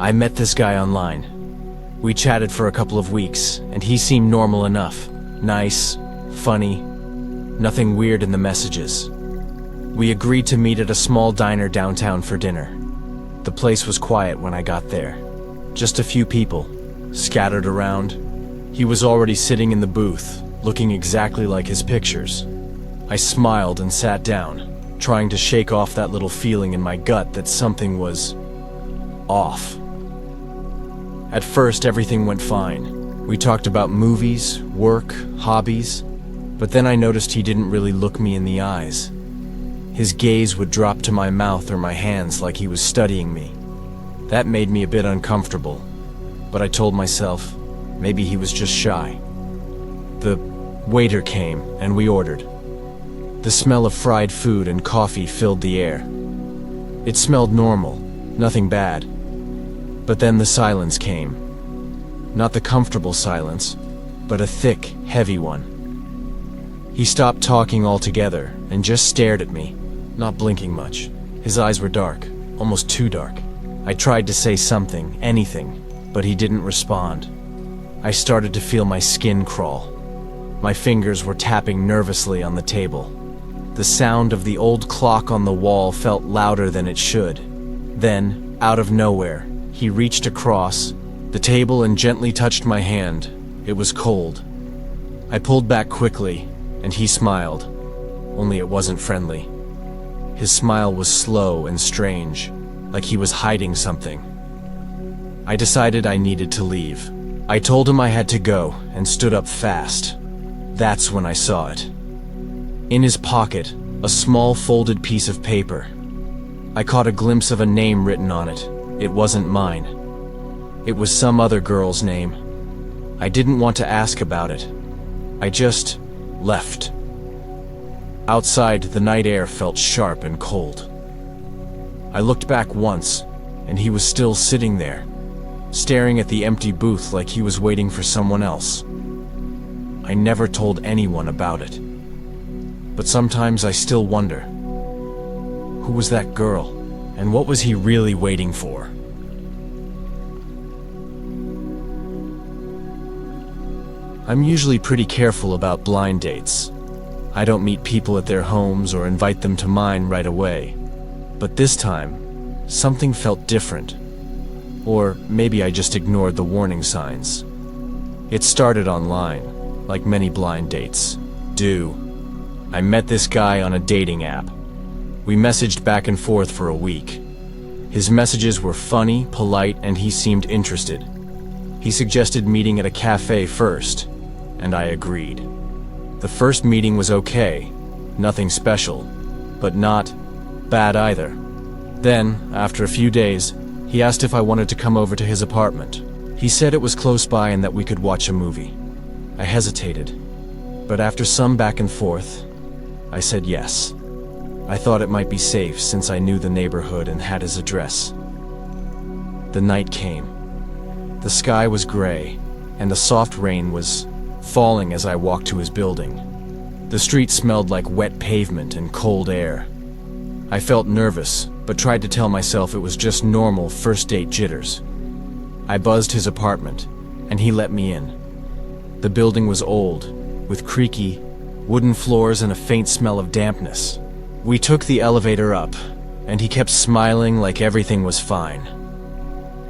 I met this guy online. We chatted for a couple of weeks, and he seemed normal enough. Nice, funny, nothing weird in the messages. We agreed to meet at a small diner downtown for dinner. The place was quiet when I got there. Just a few people, scattered around. He was already sitting in the booth, looking exactly like his pictures. I smiled and sat down, trying to shake off that little feeling in my gut that something was off. At first, everything went fine. We talked about movies, work, hobbies, but then I noticed he didn't really look me in the eyes. His gaze would drop to my mouth or my hands like he was studying me. That made me a bit uncomfortable, but I told myself maybe he was just shy. The waiter came and we ordered. The smell of fried food and coffee filled the air. It smelled normal, nothing bad. But then the silence came. Not the comfortable silence, but a thick, heavy one. He stopped talking altogether and just stared at me, not blinking much. His eyes were dark, almost too dark. I tried to say something, anything, but he didn't respond. I started to feel my skin crawl. My fingers were tapping nervously on the table. The sound of the old clock on the wall felt louder than it should. Then, out of nowhere, he reached across the table and gently touched my hand. It was cold. I pulled back quickly, and he smiled, only it wasn't friendly. His smile was slow and strange, like he was hiding something. I decided I needed to leave. I told him I had to go and stood up fast. That's when I saw it. In his pocket, a small folded piece of paper. I caught a glimpse of a name written on it. It wasn't mine. It was some other girl's name. I didn't want to ask about it. I just left. Outside, the night air felt sharp and cold. I looked back once, and he was still sitting there, staring at the empty booth like he was waiting for someone else. I never told anyone about it. But sometimes I still wonder, who was that girl, and what was he really waiting for? I'm usually pretty careful about blind dates. I don't meet people at their homes or invite them to mine right away. But this time, something felt different. Or maybe I just ignored the warning signs. It started online, like many blind dates do. I met this guy on a dating app. We messaged back and forth for a week. His messages were funny, polite, and he seemed interested. He suggested meeting at a cafe first, and I agreed. The first meeting was okay, nothing special, but not bad either. Then, after a few days, he asked if I wanted to come over to his apartment. He said it was close by and that we could watch a movie. I hesitated, but after some back and forth, I said yes. I thought it might be safe since I knew the neighborhood and had his address. The night came. The sky was gray, and the soft rain was falling as I walked to his building. The street smelled like wet pavement and cold air. I felt nervous, but tried to tell myself it was just normal first date jitters. I buzzed his apartment, and he let me in. The building was old, with creaky, wooden floors and a faint smell of dampness. We took the elevator up, and he kept smiling like everything was fine.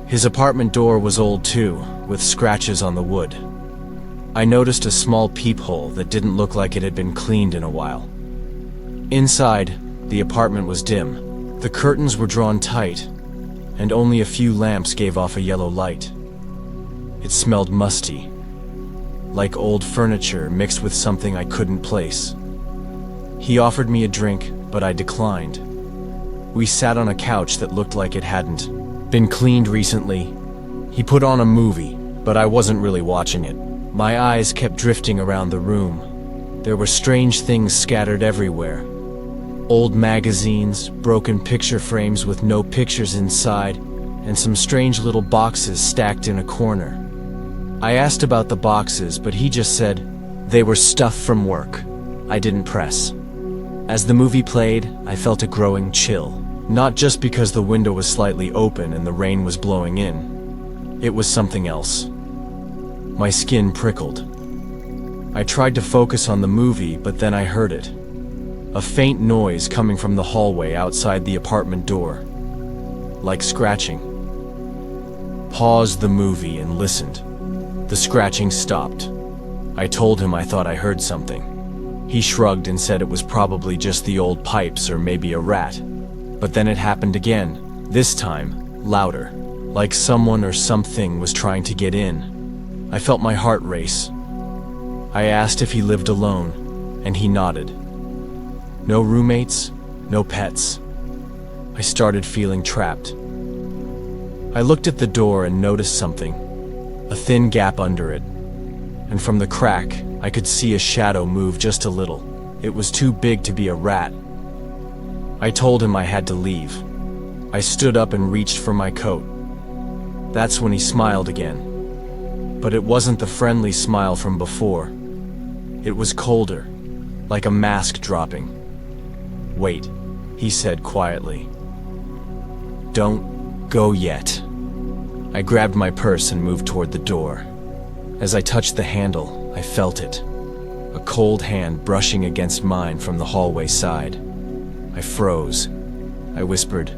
His apartment door was old too, with scratches on the wood. I noticed a small peephole that didn't look like it had been cleaned in a while. Inside, the apartment was dim. The curtains were drawn tight, and only a few lamps gave off a yellow light. It smelled musty, like old furniture mixed with something I couldn't place. He offered me a drink, but I declined. We sat on a couch that looked like it hadn't been cleaned recently. He put on a movie, but I wasn't really watching it. My eyes kept drifting around the room. There were strange things scattered everywhere. Old magazines, broken picture frames with no pictures inside, and some strange little boxes stacked in a corner. I asked about the boxes, but he just said they were stuff from work. I didn't press. As the movie played, I felt a growing chill. Not just because the window was slightly open and the rain was blowing in. It was something else. My skin prickled. I tried to focus on the movie, but then I heard it. A faint noise coming from the hallway outside the apartment door. Like scratching. Paused the movie and listened. The scratching stopped. I told him I thought I heard something. He shrugged and said it was probably just the old pipes or maybe a rat. But then it happened again, this time, louder, like someone or something was trying to get in. I felt my heart race. I asked if he lived alone, and he nodded. No roommates, no pets. I started feeling trapped. I looked at the door and noticed something, a thin gap under it. And from the crack, I could see a shadow move just a little. It was too big to be a rat. I told him I had to leave. I stood up and reached for my coat. That's when he smiled again. But it wasn't the friendly smile from before. It was colder, like a mask dropping. "Wait," he said quietly. "Don't go yet." I grabbed my purse and moved toward the door. As I touched the handle, I felt it. A cold hand brushing against mine from the hallway side. I froze. I whispered,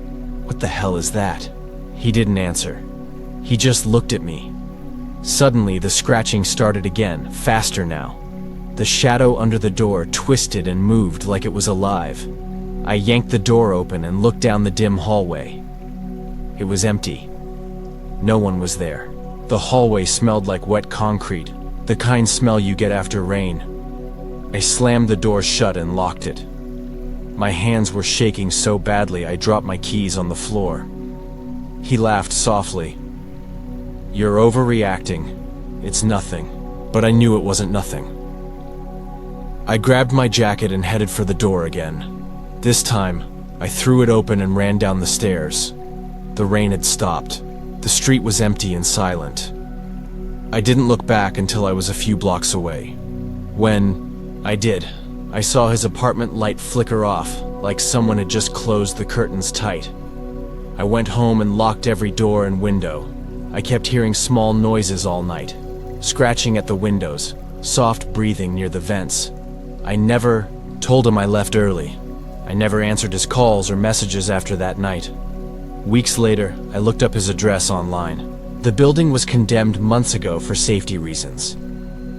"What the hell is that?" He didn't answer. He just looked at me. Suddenly, the scratching started again, faster now. The shadow under the door twisted and moved like it was alive. I yanked the door open and looked down the dim hallway. It was empty. No one was there. The hallway smelled like wet concrete, the kind smell you get after rain. I slammed the door shut and locked it. My hands were shaking so badly I dropped my keys on the floor. He laughed softly. "You're overreacting. It's nothing." But I knew it wasn't nothing. I grabbed my jacket and headed for the door again. This time, I threw it open and ran down the stairs. The rain had stopped. The street was empty and silent. I didn't look back until I was a few blocks away. When I did, I saw his apartment light flicker off, like someone had just closed the curtains tight. I went home and locked every door and window. I kept hearing small noises all night, scratching at the windows, soft breathing near the vents. I never told him I left early. I never answered his calls or messages after that night. Weeks later, I looked up his address online. The building was condemned months ago for safety reasons.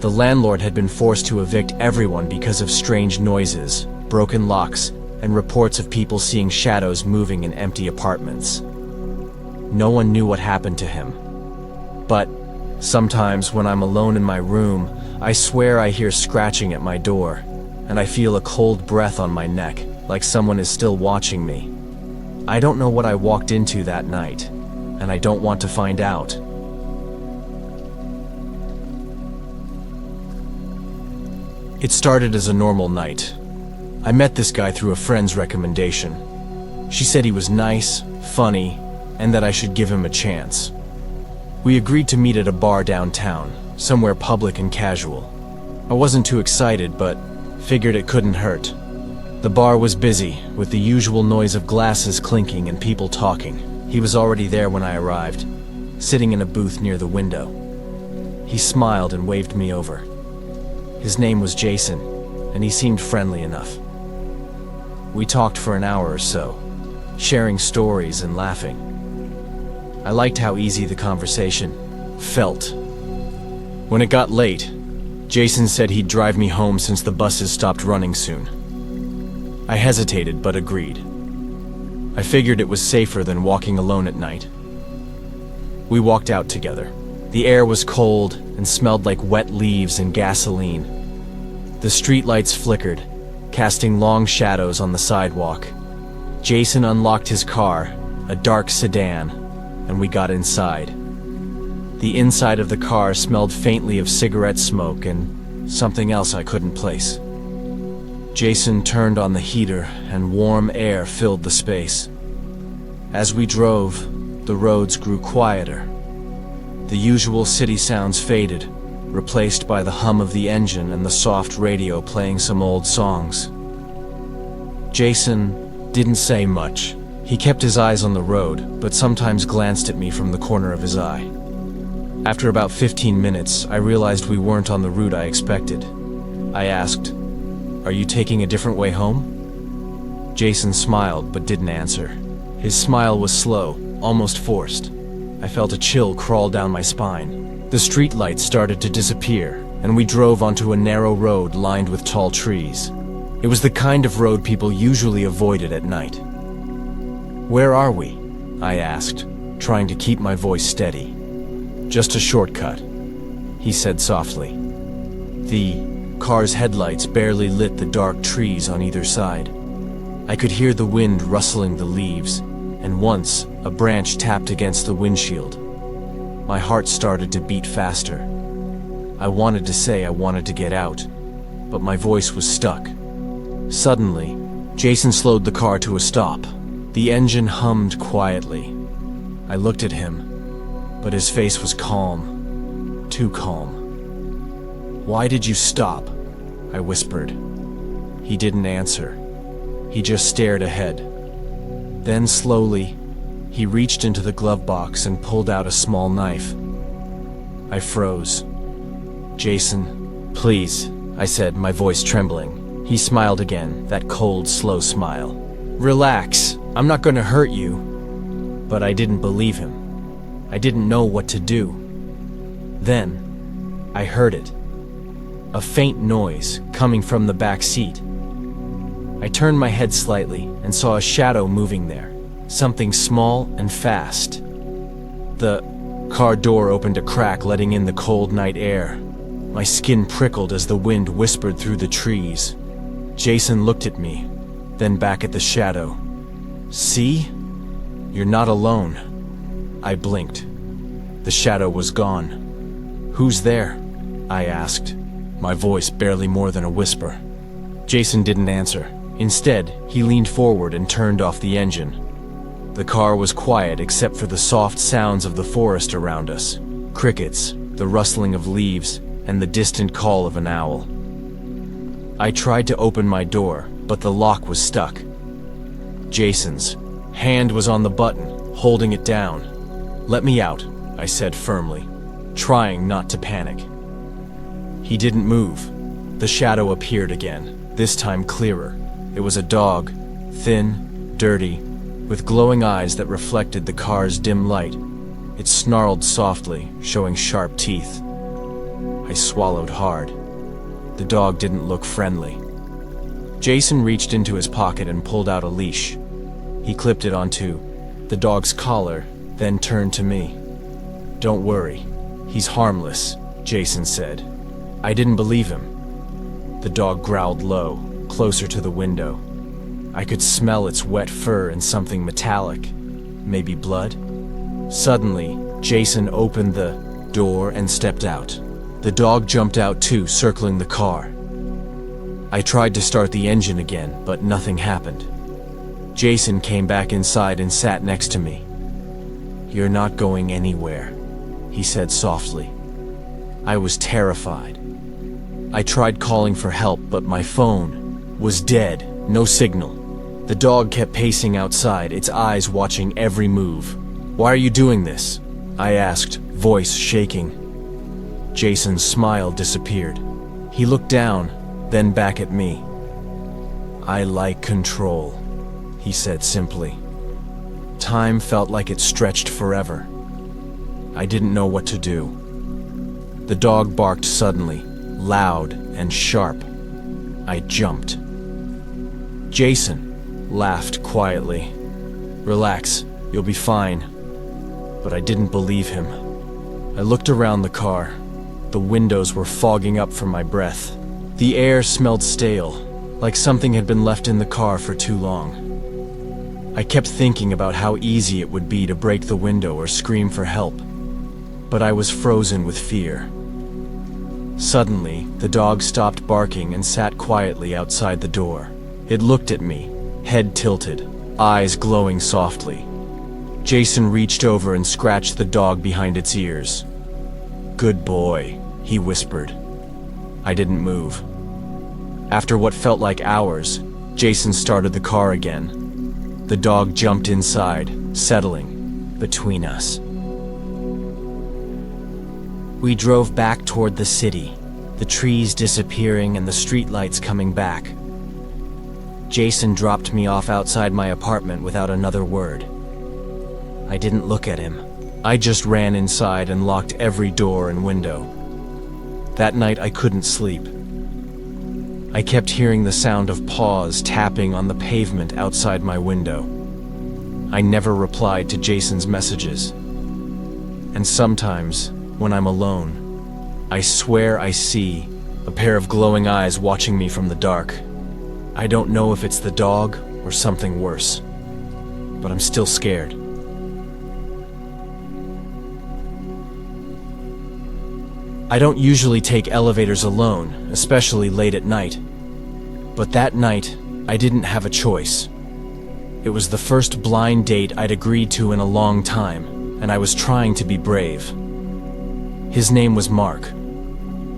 The landlord had been forced to evict everyone because of strange noises, broken locks, and reports of people seeing shadows moving in empty apartments. No one knew what happened to him. But sometimes when I'm alone in my room, I swear I hear scratching at my door, and I feel a cold breath on my neck, like someone is still watching me. I don't know what I walked into that night, and I don't want to find out. It started as a normal night. I met this guy through a friend's recommendation. She said he was nice, funny, and that I should give him a chance. We agreed to meet at a bar downtown, somewhere public and casual. I wasn't too excited, but figured it couldn't hurt. The bar was busy, with the usual noise of glasses clinking and people talking. He was already there when I arrived, sitting in a booth near the window. He smiled and waved me over. His name was Jason, and he seemed friendly enough. We talked for an hour or so, sharing stories and laughing. I liked how easy the conversation felt. When it got late, Jason said he'd drive me home since the buses stopped running soon. I hesitated but agreed. I figured it was safer than walking alone at night. We walked out together. The air was cold and smelled like wet leaves and gasoline. The streetlights flickered, casting long shadows on the sidewalk. Jason unlocked his car, a dark sedan, and we got inside. The inside of the car smelled faintly of cigarette smoke and something else I couldn't place. Jason turned on the heater and warm air filled the space. As we drove, the roads grew quieter. The usual city sounds faded, replaced by the hum of the engine and the soft radio playing some old songs. Jason didn't say much, He kept his eyes on the road, but sometimes glanced at me from the corner of his eye. After about 15 minutes, I realized we weren't on the route I expected. I asked, "Are you taking a different way home?" Jason smiled but didn't answer. His smile was slow, almost forced. I felt a chill crawl down my spine. The street lights started to disappear, and we drove onto a narrow road lined with tall trees. It was the kind of road people usually avoided at night. "Where are we?" I asked, trying to keep my voice steady. "Just a shortcut," he said softly. The car's headlights barely lit the dark trees on either side. I could hear the wind rustling the leaves, and once a branch tapped against the windshield. My heart started to beat faster. I wanted to say I wanted to get out, but my voice was stuck. Suddenly, Jason slowed the car to a stop. The engine hummed quietly. I looked at him, but his face was calm, too calm. "Why did you stop?" I whispered. He didn't answer. He just stared ahead. Then slowly, he reached into the glove box and pulled out a small knife. I froze. "Jason, please," I said, my voice trembling. He smiled again, that cold, slow smile. "Relax, I'm not going to hurt you." But I didn't believe him. I didn't know what to do. Then, I heard it. A faint noise coming from the back seat. I turned my head slightly and saw a shadow moving there, something small and fast. The car door opened a crack, letting in the cold night air. My skin prickled as the wind whispered through the trees. Jason looked at me, then back at the shadow. "See? You're not alone." I blinked. The shadow was gone. "Who's there?" I asked, my voice barely more than a whisper. Jason didn't answer. Instead, he leaned forward and turned off the engine. The car was quiet except for the soft sounds of the forest around us. Crickets, the rustling of leaves, and the distant call of an owl. I tried to open my door, but the lock was stuck. Jason's hand was on the button, holding it down. "Let me out," I said firmly, trying not to panic. He didn't move. The shadow appeared again, this time clearer. It was a dog, thin, dirty, with glowing eyes that reflected the car's dim light. It snarled softly, showing sharp teeth. I swallowed hard. The dog didn't look friendly. Jason reached into his pocket and pulled out a leash. He clipped it onto the dog's collar, then turned to me. "Don't worry, he's harmless," Jason said. I didn't believe him. The dog growled low, closer to the window. I could smell its wet fur and something metallic, maybe blood. Suddenly, Jason opened the door and stepped out. The dog jumped out too, circling the car. I tried to start the engine again, but nothing happened. Jason came back inside and sat next to me. "You're not going anywhere," he said softly. I was terrified. I tried calling for help, but my phone was dead, no signal. The dog kept pacing outside, its eyes watching every move. "Why are you doing this?" I asked, voice shaking. Jason's smile disappeared. He looked down, then back at me. "I like control," he said simply. Time felt like it stretched forever. I didn't know what to do. The dog barked suddenly, loud and sharp. I jumped. Jason laughed quietly. "Relax, you'll be fine." But I didn't believe him. I looked around the car. The windows were fogging up from my breath. The air smelled stale, like something had been left in the car for too long. I kept thinking about how easy it would be to break the window or scream for help, but I was frozen with fear. Suddenly, the dog stopped barking and sat quietly outside the door. It looked at me, head tilted, eyes glowing softly. Jason reached over and scratched the dog behind its ears. "Good boy," he whispered. I didn't move. After what felt like hours, Jason started the car again. The dog jumped inside, settling between us. We drove back toward the city, the trees disappearing and the streetlights coming back. Jason dropped me off outside my apartment without another word. I didn't look at him. I just ran inside and locked every door and window. That night I couldn't sleep. I kept hearing the sound of paws tapping on the pavement outside my window. I never replied to Jason's messages. And sometimes, when I'm alone, I swear I see a pair of glowing eyes watching me from the dark. I don't know if it's the dog or something worse, but I'm still scared. I don't usually take elevators alone, especially late at night. But that night, I didn't have a choice. It was the first blind date I'd agreed to in a long time, and I was trying to be brave. His name was Mark.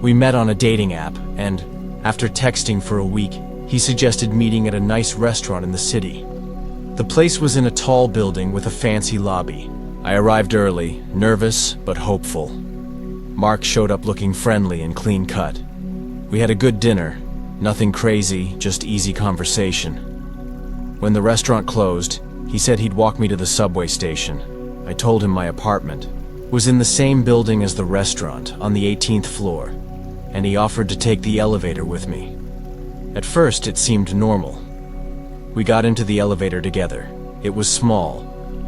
We met on a dating app, and after texting for a week, he suggested meeting at a nice restaurant in the city. The place was in a tall building with a fancy lobby. I arrived early, nervous but hopeful. Mark showed up looking friendly and clean-cut. We had a good dinner, nothing crazy, just easy conversation. When the restaurant closed, he said he'd walk me to the subway station. I told him my apartment was in the same building as the restaurant, on the 18th floor, and he offered to take the elevator with me. At first, it seemed normal. We got into the elevator together. It was small,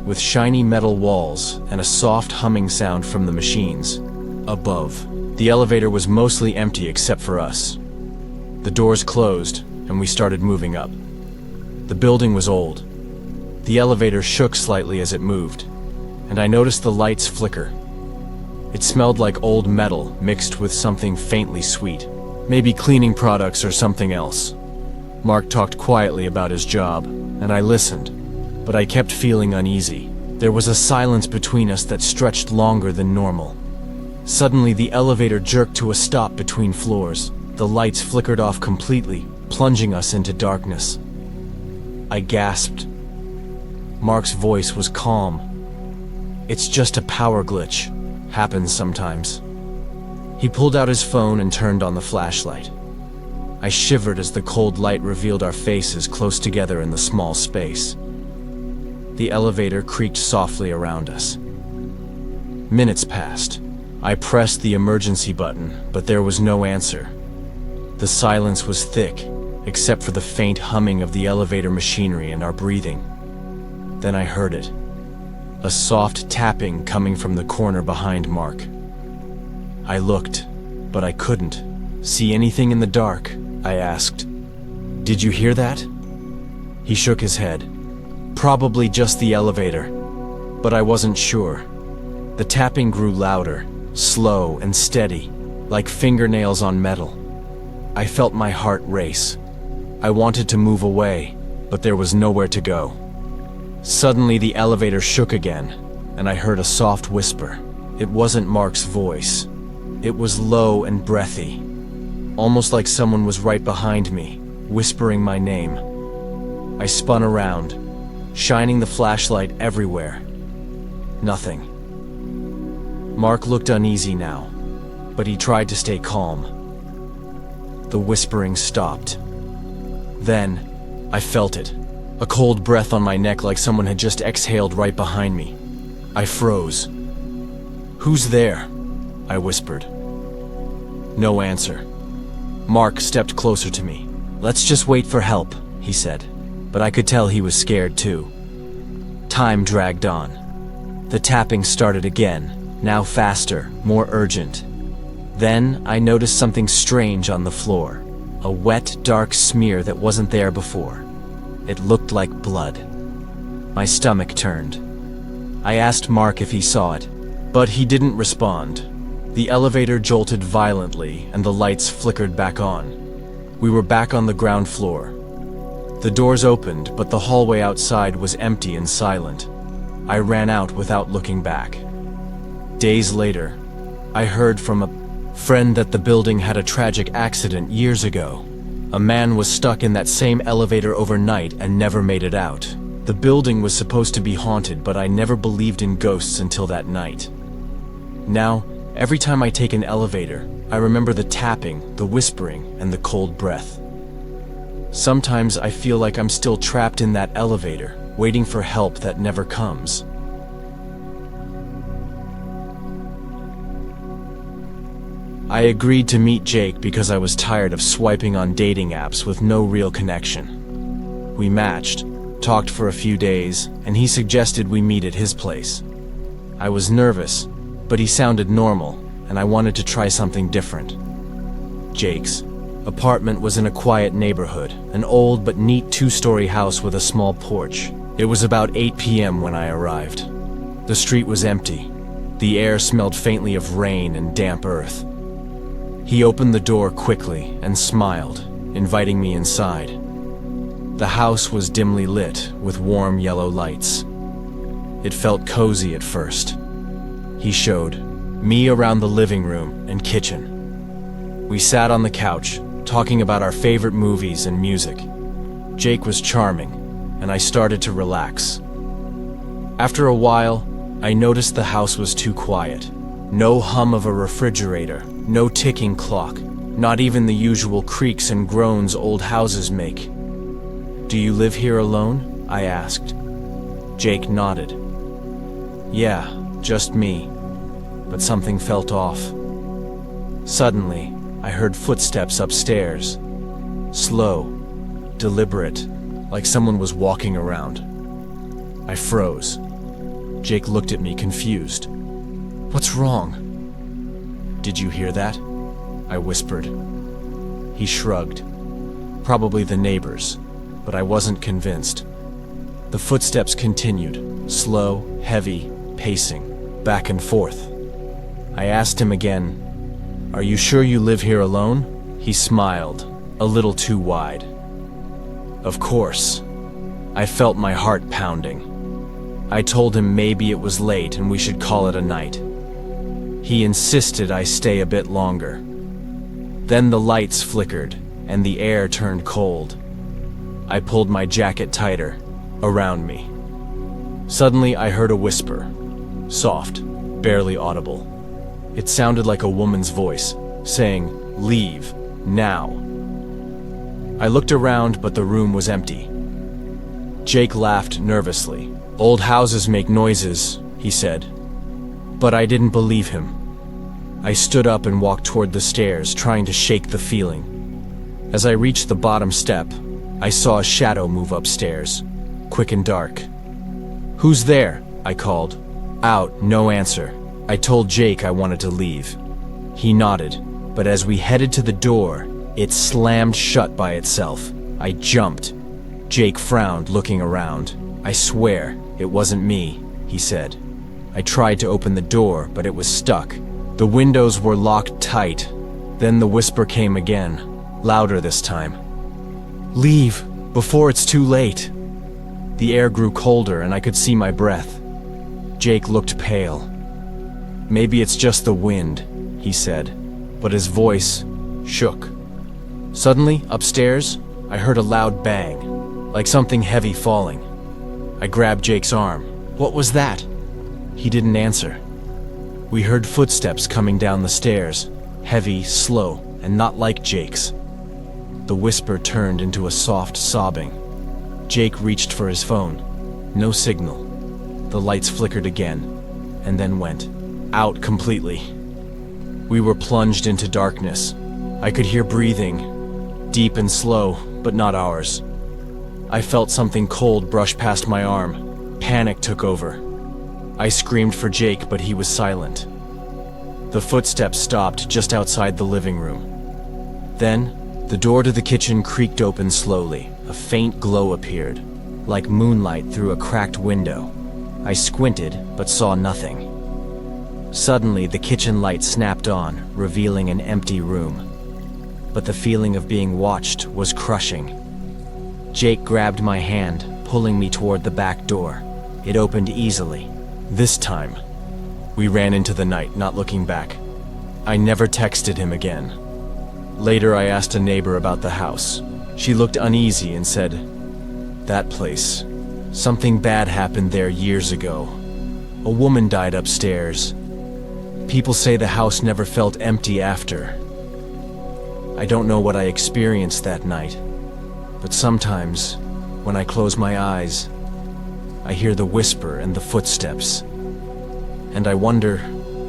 with shiny metal walls and a soft humming sound from the machines. Above, the elevator was mostly empty except for us. The doors closed, and we started moving up. The building was old. The elevator shook slightly as it moved, and I noticed the lights flicker. It smelled like old metal mixed with something faintly sweet, maybe cleaning products or something else. Mark talked quietly about his job, and I listened, but I kept feeling uneasy. There was a silence between us that stretched longer than normal. Suddenly, the elevator jerked to a stop between floors. The lights flickered off completely, plunging us into darkness. I gasped. Mark's voice was calm. "It's just a power glitch. Happens sometimes." He pulled out his phone and turned on the flashlight. I shivered as the cold light revealed our faces close together in the small space. The elevator creaked softly around us. Minutes passed. I pressed the emergency button, but there was no answer. The silence was thick, except for the faint humming of the elevator machinery and our breathing. Then I heard it. A soft tapping coming from the corner behind Mark. I looked, but I couldn't see anything in the dark. I asked, "Did you hear that?" He shook his head. "Probably just the elevator," but I wasn't sure. The tapping grew louder, slow and steady, like fingernails on metal. I felt my heart race. I wanted to move away, but there was nowhere to go. Suddenly the elevator shook again, and I heard a soft whisper. It wasn't Mark's voice. It was low and breathy, almost like someone was right behind me, whispering my name. I spun around, shining the flashlight everywhere. Nothing. Mark looked uneasy now, but he tried to stay calm. The whispering stopped. Then, I felt it. A cold breath on my neck like someone had just exhaled right behind me. I froze. "Who's there?" I whispered. No answer. Mark stepped closer to me. "Let's just wait for help," he said, but I could tell he was scared too. Time dragged on. The tapping started again, now faster, more urgent. Then I noticed something strange on the floor. A wet, dark smear that wasn't there before. It looked like blood. My stomach turned. I asked Mark if he saw it, but he didn't respond. The elevator jolted violently and the lights flickered back on. We were back on the ground floor. The doors opened, but the hallway outside was empty and silent. I ran out without looking back. Days later, I heard from a friend that the building had a tragic accident years ago. A man was stuck in that same elevator overnight and never made it out. The building was supposed to be haunted, but I never believed in ghosts until that night. Now, every time I take an elevator, I remember the tapping, the whispering, and the cold breath. Sometimes I feel like I'm still trapped in that elevator, waiting for help that never comes. I agreed to meet Jake because I was tired of swiping on dating apps with no real connection. We matched, talked for a few days, and he suggested we meet at his place. I was nervous, but he sounded normal, and I wanted to try something different. Jake's apartment was in a quiet neighborhood, an old but neat two-story house with a small porch. It was about 8 p.m. when I arrived. The street was empty. The air smelled faintly of rain and damp earth. He opened the door quickly and smiled, inviting me inside. The house was dimly lit with warm yellow lights. It felt cozy at first. He showed me around the living room and kitchen. We sat on the couch, talking about our favorite movies and music. Jake was charming, and I started to relax. After a while, I noticed the house was too quiet. No hum of a refrigerator, no ticking clock, not even the usual creaks and groans old houses make. "Do you live here alone?" I asked. Jake nodded. "Yeah, just me." But something felt off. Suddenly, I heard footsteps upstairs. Slow, deliberate, like someone was walking around. I froze. Jake looked at me confused. "What's wrong?" "Did you hear that?" I whispered. He shrugged. Probably the neighbors, but I wasn't convinced. The footsteps continued, slow, heavy, pacing, back and forth. I asked him again, "Are you sure you live here alone?" He smiled, a little too wide. Of course. I felt my heart pounding. I told him maybe it was late and we should call it a night. He insisted I stay a bit longer. Then the lights flickered and the air turned cold. I pulled my jacket tighter around me. Suddenly I heard a whisper, soft, barely audible. It sounded like a woman's voice, saying, "Leave, now." I looked around, but the room was empty. Jake laughed nervously. "Old houses make noises," he said. But I didn't believe him. I stood up and walked toward the stairs, trying to shake the feeling. As I reached the bottom step, I saw a shadow move upstairs, quick and dark. "Who's there?" I called. Out, no answer. I told Jake I wanted to leave. He nodded, but as we headed to the door, it slammed shut by itself. I jumped. Jake frowned, looking around. "I swear, it wasn't me," he said. I tried to open the door, but it was stuck. The windows were locked tight. Then the whisper came again, louder this time. "Leave, before it's too late." The air grew colder and I could see my breath. Jake looked pale. "Maybe it's just the wind," he said, but his voice shook. Suddenly, upstairs, I heard a loud bang, like something heavy falling. I grabbed Jake's arm. "What was that?" He didn't answer. We heard footsteps coming down the stairs, heavy, slow, and not like Jake's. The whisper turned into a soft sobbing. Jake reached for his phone. No signal. The lights flickered again, and then went out completely. We were plunged into darkness. I could hear breathing, deep and slow, but not ours. I felt something cold brush past my arm. Panic took over. I screamed for Jake, but he was silent. The footsteps stopped just outside the living room. Then, the door to the kitchen creaked open slowly. A faint glow appeared, like moonlight through a cracked window. I squinted, but saw nothing. Suddenly, the kitchen light snapped on, revealing an empty room. But the feeling of being watched was crushing. Jake grabbed my hand, pulling me toward the back door. It opened easily. This time, we ran into the night, not looking back. I never texted him again. Later, I asked a neighbor about the house. She looked uneasy and said, "That place, Something bad happened there years ago. A woman died upstairs. People say the house never felt empty after. I don't know what I experienced that night, but sometimes, when I close my eyes, I hear the whisper and the footsteps. And I wonder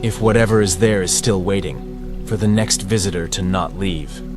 if whatever is there is still waiting for the next visitor to not leave.